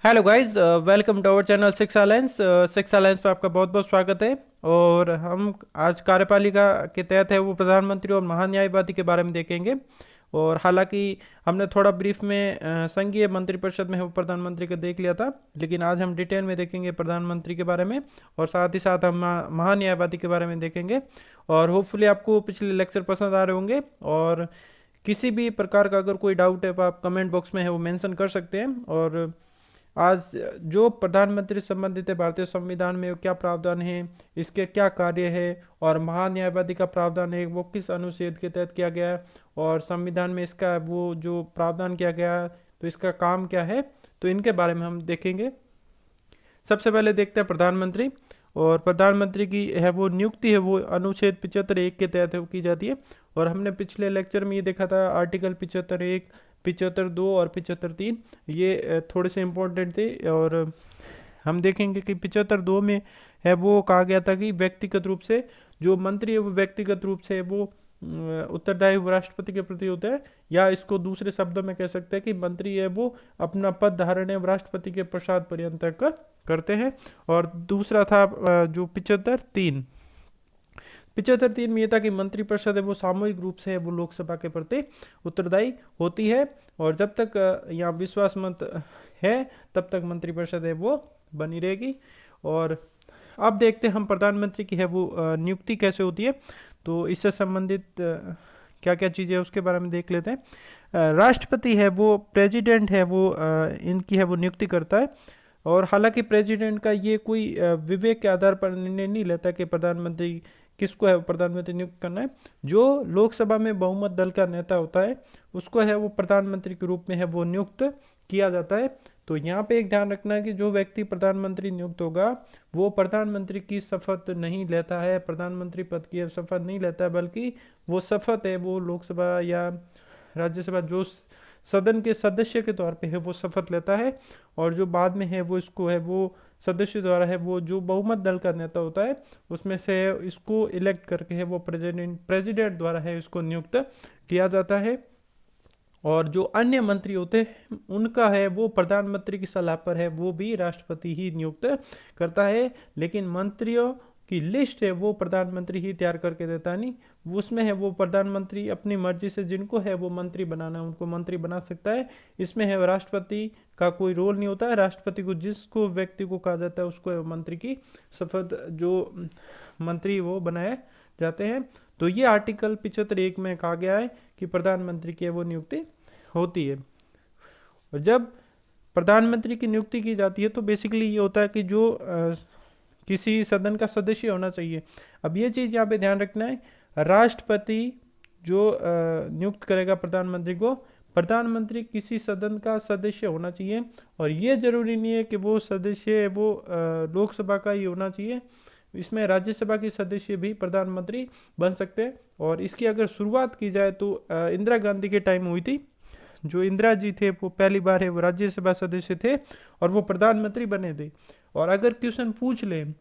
Hello guys, welcome to our channel Six Alliance. Six Alliance पे आपका बहुत बहुत स्वागत है। और हम आज कार्यपालिका के तहत है वो प्रधानमंत्री और महान्यायवादी के बारे में देखेंगे। और हालांकि हमने थोड़ा ब्रीफ में संघीय मंत्रिपरिषद में वो प्रधानमंत्री का देख लिया था, लेकिन आज हम डिटेल में देखेंगे प्रधानमंत्री के बारे में। और साथ ही साथ हम महान्यायवादी के बारे में देखेंगे। और होपफुली आपको पिछले लेक्चर पसंद आ रहे होंगे। और किसी भी प्रकार का अगर कोई डाउट है तो आप कमेंट बॉक्स में है वो मेंशन कर सकते हैं। और आज जो प्रधानमंत्री संबंधित है, भारतीय संविधान में क्या प्रावधान है, इसके क्या कार्य है, और महान्यायवादी का प्रावधान है वो किस अनुच्छेद के तहत किया गया है, और संविधान में इसका वो जो प्रावधान किया गया है तो इसका काम क्या है, तो इनके बारे में हम देखेंगे। सबसे पहले देखते हैं प्रधानमंत्री। और प्रधानमंत्री की है वो नियुक्ति है वो अनुच्छेद 75(1) के तहत है वो की जाती है। और हमने पिछले लेक्चर में ये देखा था आर्टिकल 75(1), 75(2) और 75(3) ये थोड़े से इम्पोर्टेंट थे। और हम देखेंगे कि 75(2) में है वो कहा गया था कि व्यक्तिगत रूप से जो मंत्री है वो व्यक्तिगत रूप से वो उत्तरदायी राष्ट्रपति के प्रति होता है, या इसको दूसरे शब्दों में कह सकते हैं कि मंत्री है वो अपना पद धारण है वो राष्ट्रपति के प्रसाद पर्यंत तक करते हैं। और दूसरा था जो 75(3), 75(3) में ये था कि मंत्रिपरिषद है वो सामूहिक रूप से है वो लोकसभा के प्रति उत्तरदायी होती है। और जब तक यहाँ विश्वास मत है तब तक मंत्रिपरिषद है वो बनी रहेगी। और अब देखते हैं हम प्रधानमंत्री की है वो नियुक्ति कैसे होती है। तो इससे संबंधित क्या क्या चीज़ें है उसके बारे में देख लेते हैं। राष्ट्रपति है वो प्रेसिडेंट है वो इनकी है वो नियुक्ति करता है। और हालांकि प्रेसिडेंट का ये कोई विवेक के आधार पर निर्णय नहीं लेता कि प्रधानमंत्री किसको है प्रधानमंत्री नियुक्त करना है। जो लोकसभा में बहुमत दल का नेता होता है उसको है वो प्रधानमंत्री के रूप में है वो नियुक्त किया जाता है। तो यहाँ पे एक ध्यान रखना है कि जो व्यक्ति प्रधानमंत्री नियुक्त होगा वो प्रधानमंत्री की शपथ नहीं लेता है, प्रधानमंत्री पद की शपथ नहीं लेता है, बल्कि वो शपथ है वो लोकसभा या राज्यसभा जो सदन के सदस्य के तौर पे है वो शपथ लेता है। और जो बाद में है वो इसको है वो सदस्य द्वारा है वो जो बहुमत दल का नेता होता है उसमें से इसको इलेक्ट करके है वो प्रेसिडेंट द्वारा है इसको नियुक्त किया जाता है। और जो अन्य मंत्री होते हैं उनका है वो प्रधानमंत्री की सलाह पर है वो भी राष्ट्रपति ही नियुक्त करता है। लेकिन मंत्रियों की लिस्ट है वो प्रधानमंत्री ही तैयार करके देता नहीं, वो उसमें है वो प्रधानमंत्री अपनी मर्जी से जिनको है वो मंत्री बनाना है उनको मंत्री बना सकता है। इसमें है राष्ट्रपति का कोई रोल नहीं होता है। राष्ट्रपति को जिसको व्यक्ति को कहा जाता है उसको मंत्री की शपथ जो मंत्री वो बनाए जाते हैं। तो ये आर्टिकल 75(1) में कहा गया है कि प्रधानमंत्री की वो नियुक्ति होती है। और जब प्रधानमंत्री की नियुक्ति की जाती है तो बेसिकली ये होता है कि जो किसी सदन का सदस्य होना चाहिए। अब ये चीज़ यहाँ पे ध्यान रखना है, राष्ट्रपति जो नियुक्त करेगा प्रधानमंत्री को, प्रधानमंत्री किसी सदन का सदस्य होना चाहिए। और ये जरूरी नहीं है कि वो सदस्य वो लोकसभा का ही होना चाहिए, इसमें राज्यसभा के सदस्य भी प्रधानमंत्री बन सकते हैं। और इसकी अगर शुरुआत की जाए तो इंदिरा गांधी के टाइम हुई थी। जो इंदिरा जी थे वो पहली बार है वो राज्यसभा सदस्य थे और वो प्रधानमंत्री बने थे। और अगर क्वेश्चन पूछ लें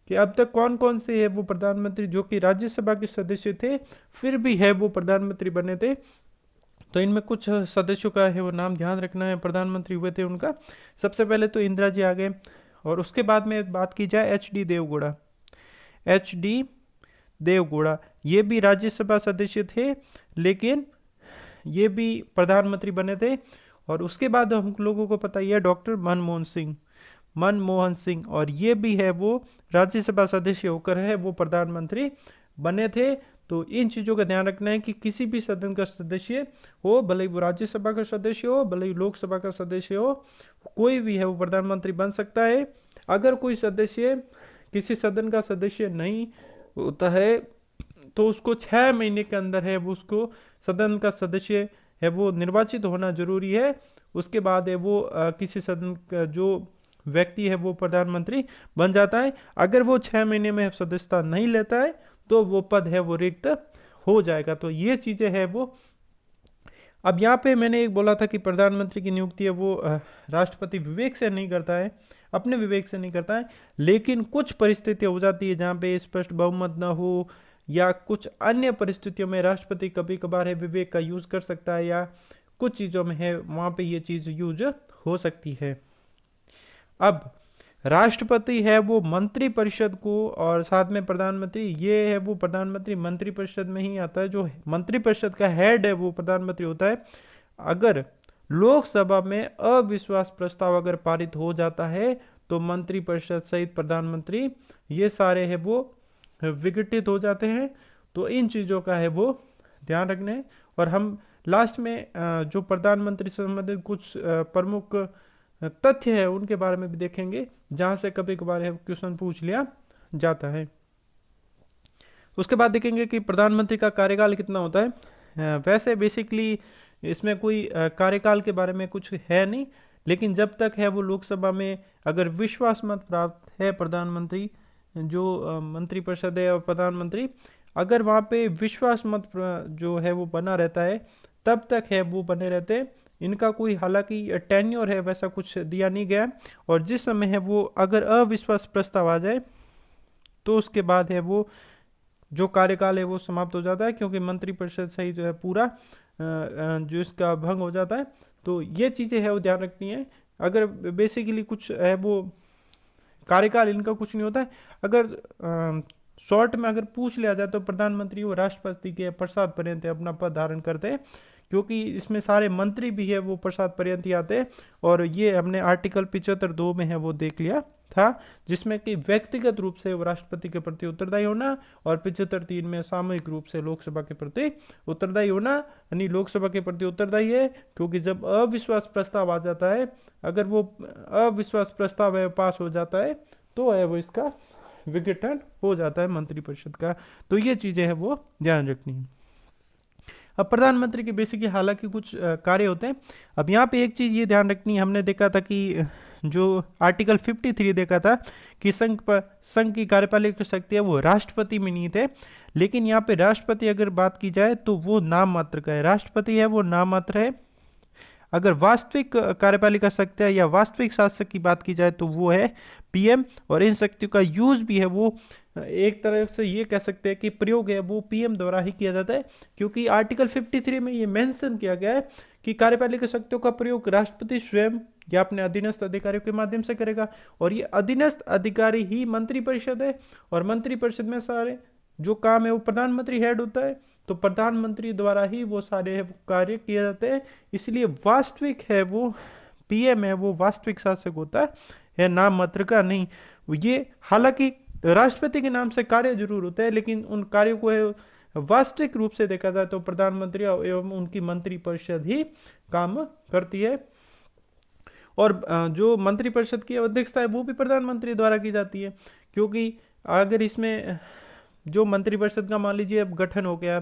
कि अब तक कौन कौन से है वो प्रधानमंत्री जो कि राज्यसभा के सदस्य थे फिर भी है वो प्रधानमंत्री बने थे, तो इनमें कुछ सदस्यों का है वो नाम ध्यान रखना है प्रधानमंत्री हुए थे उनका। सबसे पहले तो इंदिरा जी आ गए। और उसके बाद में बात की जाए HD देवगौड़ा, HD देवगौड़ा ये भी राज्यसभा सदस्य थे लेकिन ये भी प्रधानमंत्री बने थे। और उसके बाद हम लोगों को पता ही है डॉक्टर मनमोहन सिंह, और ये भी है वो राज्यसभा सदस्य होकर है वो प्रधानमंत्री बने थे। तो इन चीज़ों का ध्यान रखना है कि किसी भी सदन का सदस्य हो, भले ही वो राज्यसभा का सदस्य हो भले ही लोकसभा का सदस्य हो, कोई भी है वो प्रधानमंत्री बन सकता है। अगर कोई सदस्य किसी सदन का सदस्य नहीं होता है तो उसको 6 महीने के अंदर है वो उसको सदन का सदस्य है वो निर्वाचित होना जरूरी है। उसके बाद है वो किसी सदन का जो व्यक्ति है वो प्रधानमंत्री बन जाता है। अगर वो 6 महीने में सदस्यता नहीं लेता है तो वो पद है वो रिक्त हो जाएगा। तो ये चीज़ें है वो। अब यहाँ पे मैंने एक बोला था कि प्रधानमंत्री की नियुक्ति है वो राष्ट्रपति विवेक से नहीं करता है, अपने विवेक से नहीं करता है। लेकिन कुछ परिस्थितियाँ हो जाती है जहाँ पे स्पष्ट बहुमत ना हो या कुछ अन्य परिस्थितियों में राष्ट्रपति कभी कभार है विवेक का यूज़ कर सकता है, या कुछ चीज़ों में है वहाँ पे ये चीज़ यूज हो सकती है। अब राष्ट्रपति है वो मंत्री परिषद को, और साथ में प्रधानमंत्री, ये है वो प्रधानमंत्री मंत्री परिषद में ही आता है। जो मंत्री परिषद का हेड है वो प्रधानमंत्री होता है। अगर लोकसभा में अविश्वास प्रस्ताव अगर पारित हो जाता है तो मंत्री परिषद सहित प्रधानमंत्री ये सारे है वो विघटित हो जाते हैं। तो इन चीज़ों का है वो ध्यान रखना है। और हम लास्ट में जो प्रधानमंत्री से संबंधित कुछ प्रमुख तथ्य है उनके बारे में भी देखेंगे, जहां से कभी कभार है क्वेश्चन पूछ लिया जाता है। उसके बाद देखेंगे कि प्रधानमंत्री का कार्यकाल कितना होता है। वैसे बेसिकली इसमें कोई कार्यकाल के बारे में कुछ है नहीं, लेकिन जब तक है वो लोकसभा में अगर विश्वास मत प्राप्त है प्रधानमंत्री, जो मंत्रिपरिषद है और प्रधानमंत्री, अगर वहाँ पे विश्वास मत जो है वो बना रहता है तब तक है वो बने रहते हैं। इनका कोई हालांकि टेन्योर है वैसा कुछ दिया नहीं गया, और जिस समय है वो अगर अविश्वास प्रस्ताव आ जाए तो उसके बाद है वो जो कार्यकाल है वो समाप्त हो जाता है, क्योंकि मंत्रिपरिषद सही जो है पूरा जो इसका भंग हो जाता है। तो ये चीज़ें है वो ध्यान रखनी है। अगर बेसिकली कुछ है वो कार्यकाल इनका कुछ नहीं होता है। अगर शॉर्ट में अगर पूछ लिया जाए तो प्रधानमंत्री वो राष्ट्रपति के प्रसाद पर्यंत अपना पद धारण करते हैं, क्योंकि इसमें सारे मंत्री भी है वो प्रसाद पर्यंत ही आते हैं। और ये हमने आर्टिकल 75(2) में है वो देख लिया था, जिसमें कि व्यक्तिगत रूप से वो राष्ट्रपति के प्रति उत्तरदायी होना, और 75(3) में सामूहिक रूप से लोकसभा के प्रति उत्तरदायी होना। यानी लोकसभा के प्रति उत्तरदायी है क्योंकि जब अविश्वास प्रस्ताव आ जाता है, अगर वो अविश्वास प्रस्ताव है पास हो जाता है तो है वो इसका विघटन हो जाता है मंत्रिपरिषद का। तो ये चीजें है वो ध्यान रखनी है। अब प्रधानमंत्री के बेसिकली हालांकि कुछ कार्य होते हैं। अब यहाँ पे एक चीज़ ये ध्यान रखनी है, हमने देखा था कि जो आर्टिकल 53 देखा था कि संघ की कार्यपालिक शक्ति है वो राष्ट्रपति में नहीं थे, लेकिन यहाँ पे राष्ट्रपति अगर बात की जाए तो वो नाम मात्र का है। राष्ट्रपति है वो नाम मात्र है। अगर वास्तविक कार्यपालिका शक्ति या वास्तविक शासक की बात की जाए तो वो है पीएम, और इन शक्तियों का यूज भी है वो एक तरह से ये कह सकते हैं कि प्रयोग है वो पीएम द्वारा ही किया जाता है, क्योंकि आर्टिकल 53 में ये मेंशन किया गया है कि कार्यपालिका शक्तियों का प्रयोग राष्ट्रपति स्वयं या अपने अधीनस्थ अधिकारियों के माध्यम से करेगा। और ये अधीनस्थ अधिकारी ही मंत्रिपरिषद है, और मंत्रिपरिषद में सारे जो काम है वो प्रधानमंत्री हेड होता है, तो प्रधानमंत्री द्वारा ही वो सारे कार्य किए जाते हैं। इसलिए वास्तविक है वो पीएम है वो वास्तविक शासक होता है नाम मात्र का नहीं। ये हालांकि राष्ट्रपति के नाम से कार्य जरूर होते हैं, लेकिन उन कार्यों को है वास्तविक रूप से देखा जाए तो प्रधानमंत्री एवं उनकी मंत्रिपरिषद ही काम करती है। और जो मंत्रिपरिषद की अध्यक्षता है वो भी प्रधानमंत्री द्वारा की जाती है, क्योंकि अगर इसमें जो मंत्रिपरिषद का मान लीजिए अब गठन हो गया,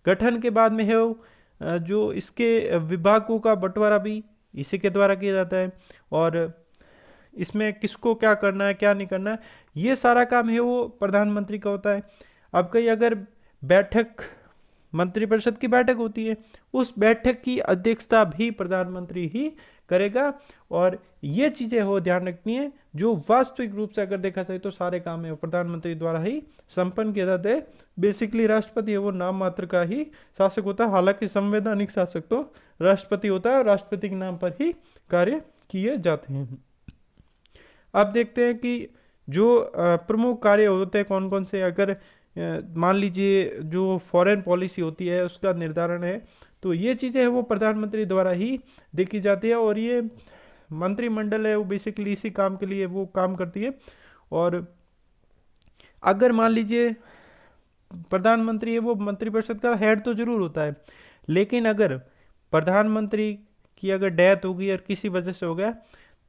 गठन के बाद में है जो इसके विभागों का बंटवारा भी इसी के द्वारा किया जाता है, और इसमें किसको क्या करना है क्या नहीं करना है ये सारा काम है वो प्रधानमंत्री का होता है। अब कहीं अगर बैठक मंत्रिपरिषद की बैठक होती है, उस बैठक की अध्यक्षता भी प्रधानमंत्री ही करेगा। और ये चीज़ें हो ध्यान रखनी है, जो वास्तविक रूप से अगर देखा जाए तो सारे काम है प्रधानमंत्री द्वारा ही संपन्न किए जाते हैं। बेसिकली राष्ट्रपति है वो नाम मात्र का ही शासक होता है, हालांकि संवैधानिक शासक तो राष्ट्रपति होता है और राष्ट्रपति के नाम पर ही कार्य किए जाते हैं। अब देखते हैं कि जो प्रमुख कार्य होते हैं कौन कौन से। अगर मान लीजिए जो फॉरेन पॉलिसी होती है उसका निर्धारण है, तो ये चीज़ें हैं वो प्रधानमंत्री द्वारा ही देखी जाती है, और ये मंत्रिमंडल है वो बेसिकली इसी काम के लिए वो काम करती है। और अगर मान लीजिए प्रधानमंत्री है वो मंत्रिपरिषद का हेड तो जरूर होता है, लेकिन अगर प्रधानमंत्री की अगर डेथ हो गई और किसी वजह से हो गया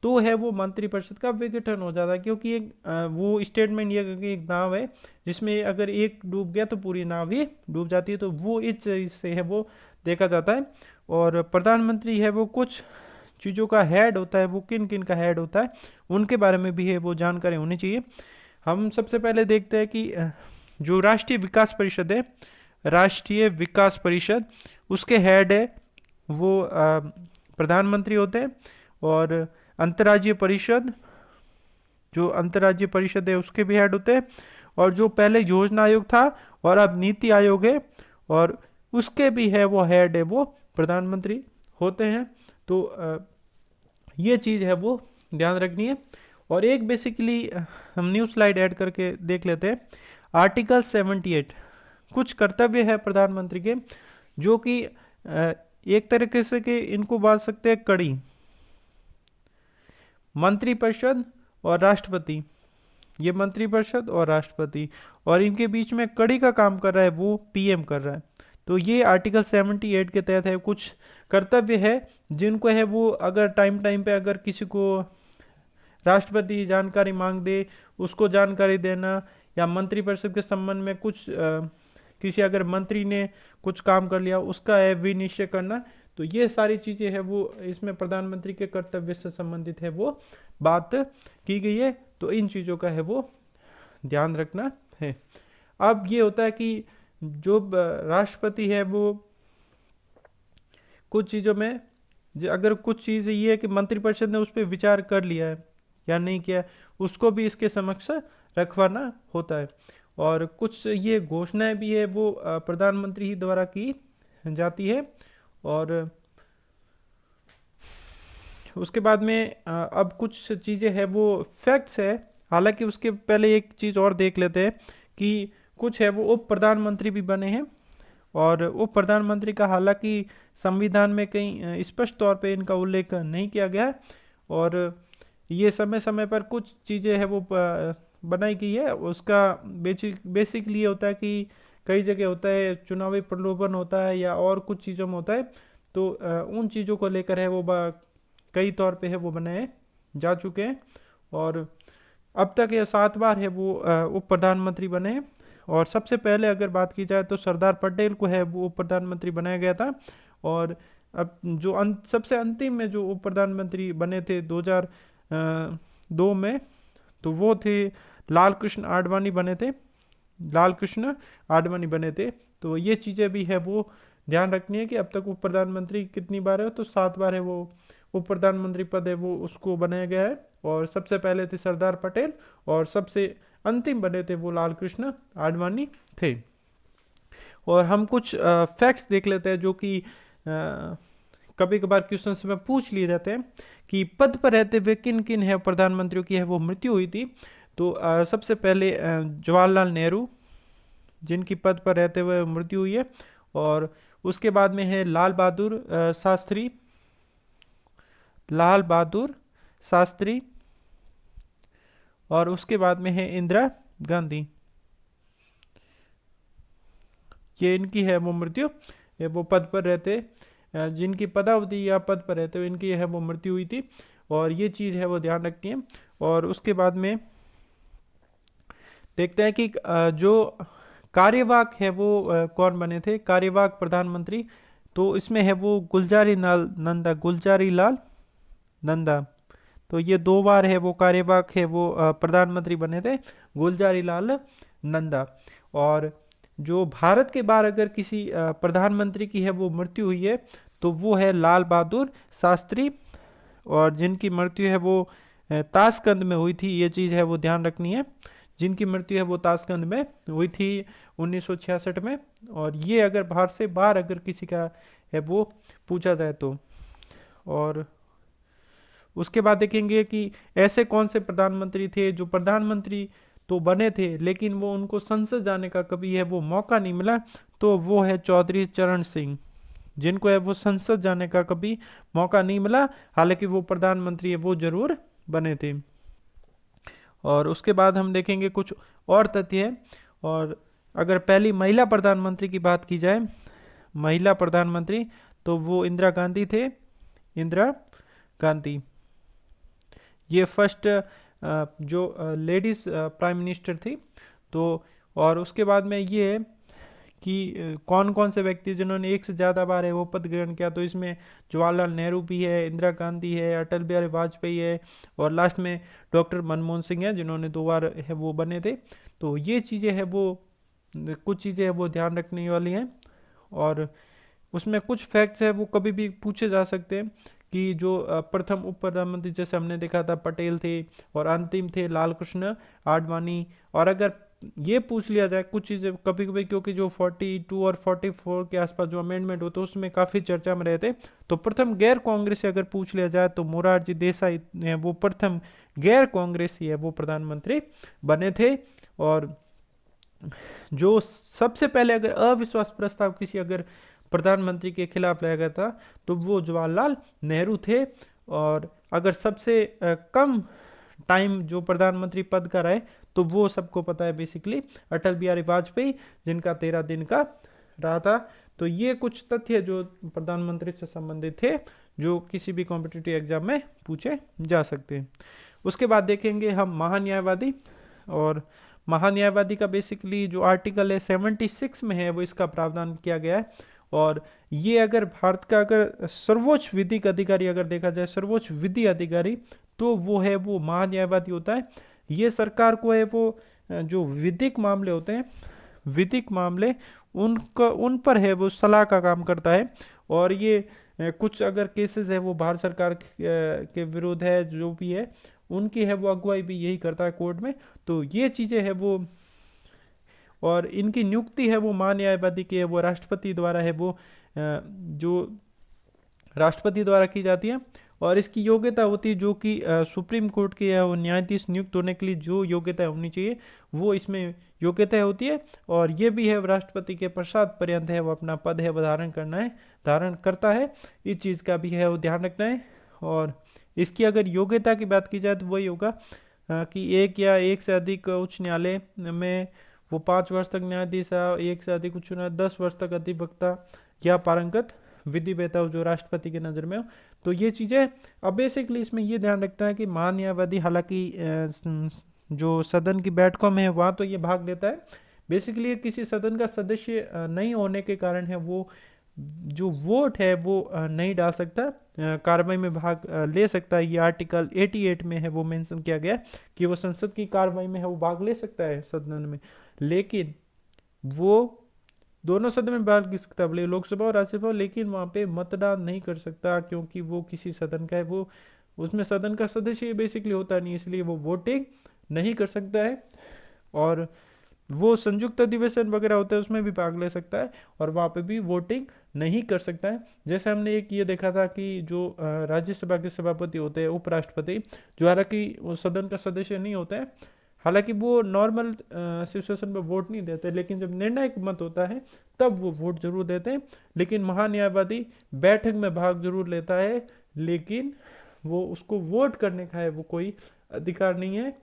तो है वो मंत्रिपरिषद का विघटन हो जाता है, क्योंकि एक वो स्टेटमेंट ये कि एक नाव है जिसमें अगर एक डूब गया तो पूरी नाव ही डूब जाती है, तो वो इस चीज़ से है वो देखा जाता है। और प्रधानमंत्री है वो कुछ चीज़ों का हेड होता है, वो किन किन का हेड होता है उनके बारे में भी है वो जानकारी होनी चाहिए। हम सबसे पहले देखते हैं कि जो राष्ट्रीय विकास परिषद है, राष्ट्रीय विकास परिषद उसके हेड है वो प्रधानमंत्री होते हैं। और अंतर्राज्यीय परिषद, जो अंतर्राज्यीय परिषद है उसके भी हेड होते हैं। और जो पहले योजना आयोग था और अब नीति आयोग है, और उसके भी है वो हेड है वो प्रधानमंत्री होते हैं। तो ये चीज़ है वो ध्यान रखनी है। और एक बेसिकली हम न्यू स्लाइड ऐड करके देख लेते हैं। आर्टिकल 78, कुछ कर्तव्य है प्रधानमंत्री के जो कि एक तरीके से कि इनको बांध सकते हैं कड़ी। मंत्रिपरिषद और राष्ट्रपति, ये मंत्रिपरिषद और राष्ट्रपति, और इनके बीच में कड़ी का काम कर रहा है वो पीएम कर रहा है। तो ये आर्टिकल 78 के तहत है, कुछ कर्तव्य है जिनको है वो अगर टाइम टाइम पे अगर किसी को राष्ट्रपति जानकारी मांग दे उसको जानकारी देना, या मंत्रिपरिषद के संबंध में कुछ किसी अगर मंत्री ने कुछ काम कर लिया उसका है विनिश्चय करना। तो ये सारी चीज़ें है वो इसमें प्रधानमंत्री के कर्तव्य से संबंधित है वो बात की गई है। तो इन चीज़ों का है वो ध्यान रखना है। अब ये होता है कि जो राष्ट्रपति है वो कुछ चीज़ों में अगर कुछ चीज़ ये है कि मंत्रिपरिषद ने उस पर विचार कर लिया है या नहीं किया, उसको भी इसके समक्ष रखवाना होता है। और कुछ ये घोषणाएं भी है वो प्रधानमंत्री ही द्वारा की जाती है। और उसके बाद में अब कुछ चीज़ें हैं वो फैक्ट्स है। हालांकि उसके पहले एक चीज़ और देख लेते हैं कि कुछ है वो उप प्रधानमंत्री भी बने हैं, और उप प्रधानमंत्री का हालांकि संविधान में कहीं स्पष्ट तौर पे इनका उल्लेख नहीं किया गया है। और ये समय समय पर कुछ चीज़ें है वो बनाई गई है। उसका बेसिकली ये होता है कि कई जगह होता है चुनावी प्रलोभन होता है या और कुछ चीज़ों में होता है। तो उन चीज़ों को लेकर है वो कई तौर पे है वो बनाए जा चुके हैं। और अब तक ये 7 बार है वो उप प्रधानमंत्री बने हैं। और सबसे पहले अगर बात की जाए तो सरदार पटेल को है वो उप प्रधानमंत्री बनाया गया था। और अब जो सबसे अंतिम में जो उप प्रधानमंत्री बने थे 2002 में, तो वो थे लाल कृष्ण आडवाणी बने थे, लाल कृष्ण आडवाणी बने थे। तो ये चीज़ें भी है वो ध्यान रखनी है कि अब तक उप प्रधानमंत्री कितनी बार है, तो 7 बार है वो उप प्रधानमंत्री पद है वो उसको बनाया गया है। और सबसे पहले थे सरदार पटेल और सबसे अंतिम बने थे वो लाल कृष्ण आडवाणी थे। और हम कुछ फैक्ट्स देख लेते हैं जो कि कभी कभार क्वेश्चन में पूछ लिए जाते हैं कि पद पर रहते हुए किन किन है प्रधानमंत्रियों की है वो मृत्यु हुई थी। तो सबसे पहले जवाहरलाल नेहरू, जिनकी पद पर रहते हुए मृत्यु हुई है। और उसके बाद में है लाल बहादुर शास्त्री, लाल बहादुर शास्त्री। और उसके बाद में है इंदिरा गांधी, ये इनकी है वो मृत्यु, ये वो पद पर रहते जिनकी पदावधि या पद पर रहते हुए इनकी है वो मृत्यु हुई थी। और ये चीज़ है वो ध्यान रखनी है। और उसके बाद में देखते हैं कि जो कार्यवाहक है वो कौन बने थे कार्यवाहक प्रधानमंत्री। तो इसमें है वो गुलजारी लाल नंदा, गुलजारी लाल नंदा। तो ये 2 बार है वो कार्यवाहक है वो प्रधानमंत्री बने थे, गुलजारी लाल नंदा। और जो भारत के बाहर अगर किसी प्रधानमंत्री की है वो मृत्यु हुई है तो वो है लाल बहादुर शास्त्री, और जिनकी मृत्यु है वो ताशकंद में हुई थी। ये चीज़ है वो ध्यान रखनी है, जिनकी मृत्यु है वो ताशकंद में हुई थी 1966 में। और ये अगर भारत से बाहर अगर किसी का है वो पूछा जाए तो। और उसके बाद देखेंगे कि ऐसे कौन से प्रधानमंत्री थे जो प्रधानमंत्री तो बने थे लेकिन वो उनको संसद जाने का कभी है वो मौका नहीं मिला। तो वो है चौधरी चरण सिंह, जिनको है वो संसद जाने का कभी मौका नहीं मिला, हालांकि वो प्रधानमंत्री है वो जरूर बने थे। और उसके बाद हम देखेंगे कुछ और तथ्य है। और अगर पहली महिला प्रधानमंत्री की बात की जाए, महिला प्रधानमंत्री, तो वो इंदिरा गांधी थे, इंदिरा गांधी। ये फर्स्ट जो लेडीज प्राइम मिनिस्टर थी। तो और उसके बाद में ये है कि कौन कौन से व्यक्ति जिन्होंने एक से ज़्यादा बार है वो पद ग्रहण किया। तो इसमें जवाहरलाल नेहरू भी है, इंदिरा गांधी है, अटल बिहारी वाजपेयी है, और लास्ट में डॉक्टर मनमोहन सिंह है जिन्होंने 2 बार है वो बने थे। तो ये चीज़ें है वो कुछ चीज़ें है वो ध्यान रखने वाली हैं। और उसमें कुछ फैक्ट्स है वो कभी भी पूछे जा सकते हैं कि जो प्रथम उप प्रधानमंत्री जैसे हमने देखा था पटेल थे, और अंतिम थे लाल कृष्ण आडवाणी। और अगर ये पूछ लिया जाए कुछ चीज़ें कभी कभी, क्योंकि जो 42 और 44 के आसपास जो अमेंडमेंट होते हैं उसमें काफ़ी चर्चा में रहते, तो प्रथम गैर कांग्रेसी अगर पूछ लिया जाए तो मोरारजी देसाई है वो प्रथम गैर कांग्रेसी है वो प्रधानमंत्री बने थे। और जो सबसे पहले अगर अविश्वास प्रस्ताव किसी अगर प्रधानमंत्री के खिलाफ लाया गया था तो वो जवाहरलाल नेहरू थे। और अगर सबसे कम टाइम जो प्रधानमंत्री पद का रहे तो वो सबको पता है बेसिकली अटल बिहारी वाजपेयी, जिनका 13 दिन का रहा था। तो ये कुछ तथ्य जो प्रधानमंत्री से संबंधित थे जो किसी भी कॉम्पिटिटिव एग्जाम में पूछे जा सकते हैं। उसके बाद देखेंगे हम महान्यायवादी। और महान्यायवादी का बेसिकली जो आर्टिकल है 76 में है वो इसका प्रावधान किया गया है। और ये अगर भारत का अगर सर्वोच्च विधिक अधिकारी अगर देखा जाए, सर्वोच्च विधि अधिकारी, तो वो है वो महान्यायवादी होता है। ये सरकार को है वो जो विधिक मामले होते हैं, विधिक मामले उनका उन पर है वो सलाह का काम करता है। और ये कुछ अगर केसेस है वो भारत सरकार के विरुद्ध है जो भी है उनकी है वो अगुवाई भी यही करता है कोर्ट में। तो ये चीज़ें है वो, और इनकी नियुक्ति है वो महान्यायवादी की है वो राष्ट्रपति द्वारा है वो जो राष्ट्रपति द्वारा की जाती है। और इसकी योग्यता होती है जो कि सुप्रीम कोर्ट के या वो न्यायाधीश नियुक्त होने के लिए जो योग्यता होनी चाहिए वो इसमें योग्यता होती है। और ये भी है राष्ट्रपति के पश्चात पर्यंत है वो अपना पद है वो धारण करता है। इस चीज़ का भी है वो ध्यान रखना है। और इसकी अगर योग्यता की बात की जाए तो वही होगा कि एक या एक से अधिक उच्च न्यायालय में वो 5 वर्ष तक न्यायाधीश, एक से अधिक उच्च न्यायालय 10 वर्ष तक अधिवक्ता या पारंगत विधि वेता जो राष्ट्रपति की नज़र में हो। तो ये चीज़ें अब बेसिकली इसमें ये ध्यान रखता है कि महान्यायवादी हालांकि जो सदन की बैठकों में है वहाँ तो ये भाग लेता है, बेसिकली किसी सदन का सदस्य नहीं होने के कारण है वो जो वोट है वो नहीं डाल सकता, कार्रवाई में भाग ले सकता है। ये आर्टिकल 88 में है वो मेंशन किया गया कि वो संसद की कार्रवाई में है वो भाग ले सकता है सदन में, लेकिन वो दोनों सदन में भाग ले सकता है, भले लोकसभा और राज्यसभा, लेकिन वहाँ पे मतदान नहीं कर सकता क्योंकि वो किसी सदन का है वो उसमें सदन का सदस्य बेसिकली होता नहीं, इसलिए वो वोटिंग नहीं कर सकता है। और वो संयुक्त अधिवेशन वगैरह होता है उसमें भी भाग ले सकता है और वहाँ पे भी वोटिंग नहीं कर सकता है। जैसे हमने एक ये देखा था कि जो राज्यसभा के सभापति होते हैं, उपराष्ट्रपति, जो हालांकि सदन का सदस्य नहीं होता है, हालांकि वो नॉर्मल सिचुएशन में वोट नहीं देते, लेकिन जब निर्णायक मत होता है तब वो वोट जरूर देते हैं। लेकिन महान्यायवादी बैठक में भाग जरूर लेता है लेकिन वो उसको वोट करने का है वो कोई अधिकार नहीं है।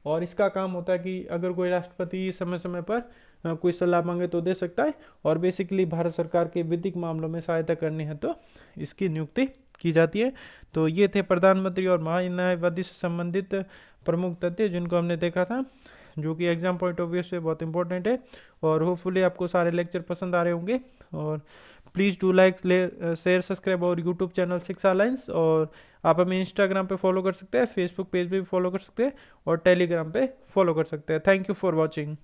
और इसका काम होता है कि अगर कोई राष्ट्रपति समय समय पर कोई सलाह मांगे तो दे सकता है। और बेसिकली भारत सरकार के विधिक मामलों में सहायता करनी है तो इसकी नियुक्ति की जाती है। तो ये थे प्रधानमंत्री और महान्यायवादी से संबंधित प्रमुख तथ्य जिनको हमने देखा था, जो कि एग्जाम पॉइंट ऑफ व्यू से बहुत इंपॉर्टेंट है। और होपफुली आपको सारे लेक्चर पसंद आ रहे होंगे। और please do like share subscribe और यूट्यूब चैनल शिक्षा अलायंस। और आप हमें इंस्टाग्राम पे फॉलो कर सकते हैं, फेसबुक पेज पे भी फॉलो कर सकते हैं और टेलीग्राम पे फॉलो कर सकते हैं। Thank you for watching.